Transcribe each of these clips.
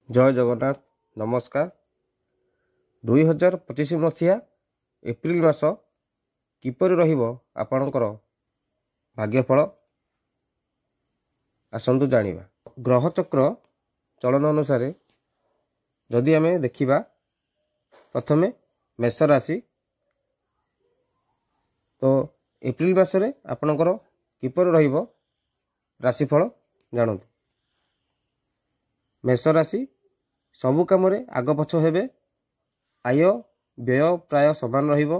जय जगन्नाथ नमस्कार। 2025 मसीहा एप्रिल मास किपर रहिबो आपणकर भाग्यफल आसंतु जानिबा। ग्रह चक्र चलन अनुसार जदि आमे देखिबा प्रथमे मेष राशि तो एप्रिल मासरे आपणकर किपर रहिबो राशिफल जानतु। मेष राशि सबु काम रे आग पछ हेबे। आय व्यय प्राय समान रहिबो।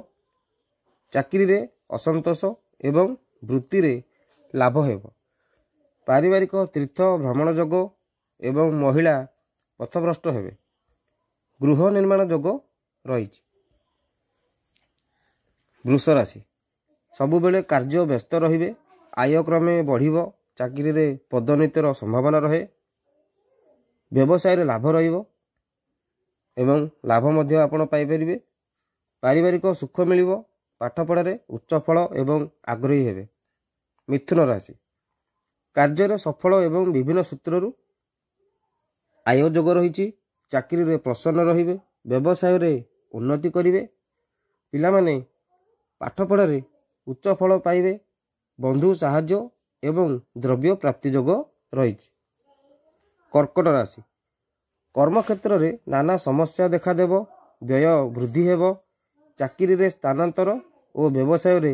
चाकरी रे असंतोष एवं वृत्ति रे लाभ हेबो। पारिवारिक तीर्थ भ्रमण जोग एवं महिला पथभ्रष्ट हेबे। गृह निर्माण जोग रहिछि। वृष राशि सबु बेले कार्य व्यस्त रहिबे। आय क्रमे बढ़िबो। चाकरी रे पदोन्नतिर संभावना रहे। व्यवसाय रे लाभ रहिबो एवं लाभ मध्य आपण पाई परिबे। पारिवारिक सुख मिलिबो। पाठ पढ़ा रे उच्च फल एवं आग्रही हेबे। मिथुन राशि कार्य रे सफल एवं विभिन्न सूत्ररु आय जोग रहिछि। चाकरी रे प्रसन्न रहिबे। व्यवसाय रे उन्नति करिवे। पिला माने पाठ पढ़ा रे उच्च फल पाइबे। बंधु साहाय्य एवं द्रव्य प्राप्ति जोग रहिछि। कर्कट राशि कर्म क्षेत्र रे नाना समस्या देखा देबो। व्यय वृद्धि हेबो। चाकरी रे स्थानांतर और व्यवसाय रे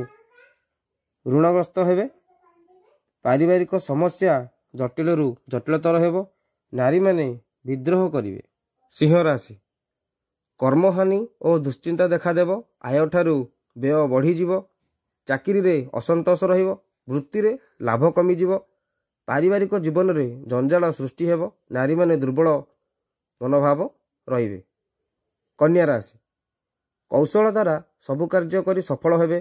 ऋणग्रस्त हेबे। पारिवारिक समस्या जटिल रु जटिलतर हेबो। नारी माने विद्रोह करिवे। सिंह राशि कर्महानि और दुश्चिंता देखा देबो। आय ठारू व्यय बढ़ी जीवो। चाकरी रे असंतोष रहिबो। वृत्ति रे लाभ कमी जीवो। पारिवारिक जीवन रे जंजाल सृष्टि हेबो। नारी माने दुर्बल मनोभाव रहिबे। कन्या राशि कौशल द्वारा सबु कार्य करी सफल हेबे।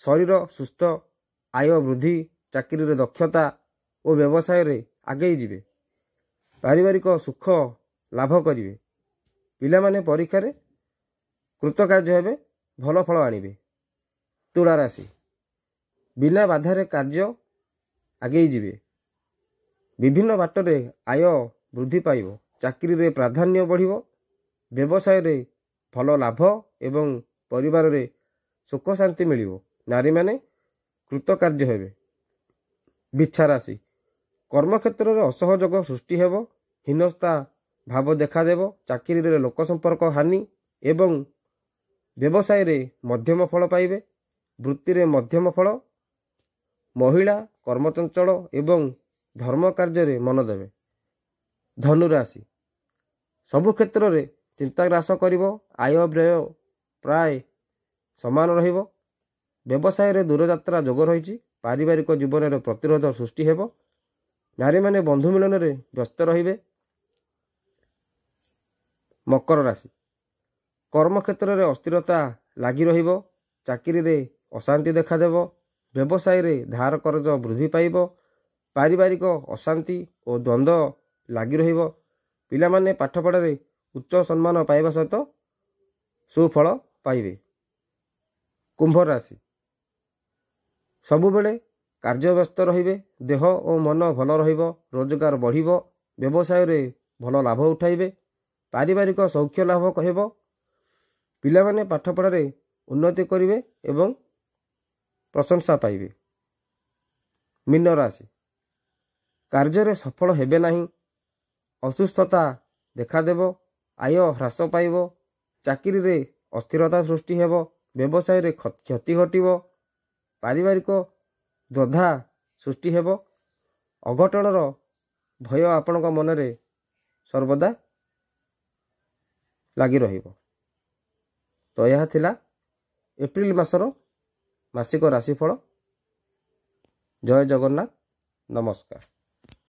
शरीर सुस्थ। आय वृद्धि। चाकरी रे दक्षता और व्यवसाय रे आगे जीवे। पारिवारिक सुख लाभ करिवे। पिला माने परीक्षा रे कृतकार्य हेबे। भल फल आनिबे। तुला राशि बिना बाधारे कार्य आगे जीवे। विभिन्न बाटरे आय वृद्धि पाइबो। चाकरी रे प्राधान्य बढ़िबो। व्यवसाय रे भल लाभ एवं परिवार रे सुख शांति मिलिबो। नारी माने कृतकार्य हेबे। बिच्छा राशि कर्म क्षेत्र रे असहयोग सृष्टि हेबो। हीनस्ता भाव देखा देबो। चाकरी रे लोक संपर्क हानि एवं व्यवसाय रे मध्यम फल पाइबे। वृत्ति रे मध्यम फल। महिला कर्मचंचल एवं धर्म कार्य रे मन देवे। धनु राशि सबु क्षेत्र रे चिंता ग्रास करिवो। आय व्यय प्राय समान रहिबो। व्यवसाय रे दूरयात्रा जोग रहिछि। पारिवारिक जीवन रे प्रतिरोध सृष्टि हेबो। नारी माने बंधु मिलन रे व्यस्त रहिबे। मकर राशि कर्म क्षेत्र रे अस्थिरता लागि रहिबो। चाकरी रे अशांति देखा देबो। व्यवसाय रे धार कर्ज वृद्धि पाइबो। पारिवारिक अशांति और द्वंद्व लागि रहिबो। पिला माने पाठ पढ़ा रे उच्च सम्मान पाइबा सहित सुफल पाइबे। कुंभ राशि सबु बेले कार्य व्यस्त रहिबे। देह और मन भल रहिबो। रोजगार बढ़िबो। व्यवसाय रे भल लाभ उठाइबे। पारिवारिक सौख्य लाभ हेबो। पिला माने पाठ पढ़ा रे उन्नति करिवे एवं प्रशंसा पाइबे। मीन राशि कार्य रे सफल हेबे नाही। असुस्थता देखा देबो। आय ह्रास पाइबो। चाकरी रे अस्थिरता सृष्टि हेबो। व्यवसाय रे क्षति घटिबो। पारिवारिक द्वंद्व सृष्टि हेबो। अघटनर भय आपणक मन रे सर्वदा लागि रहिबो। तो यह थिला एप्रिल मासर मासिक राशिफल। जय जगन्नाथ नमस्कार।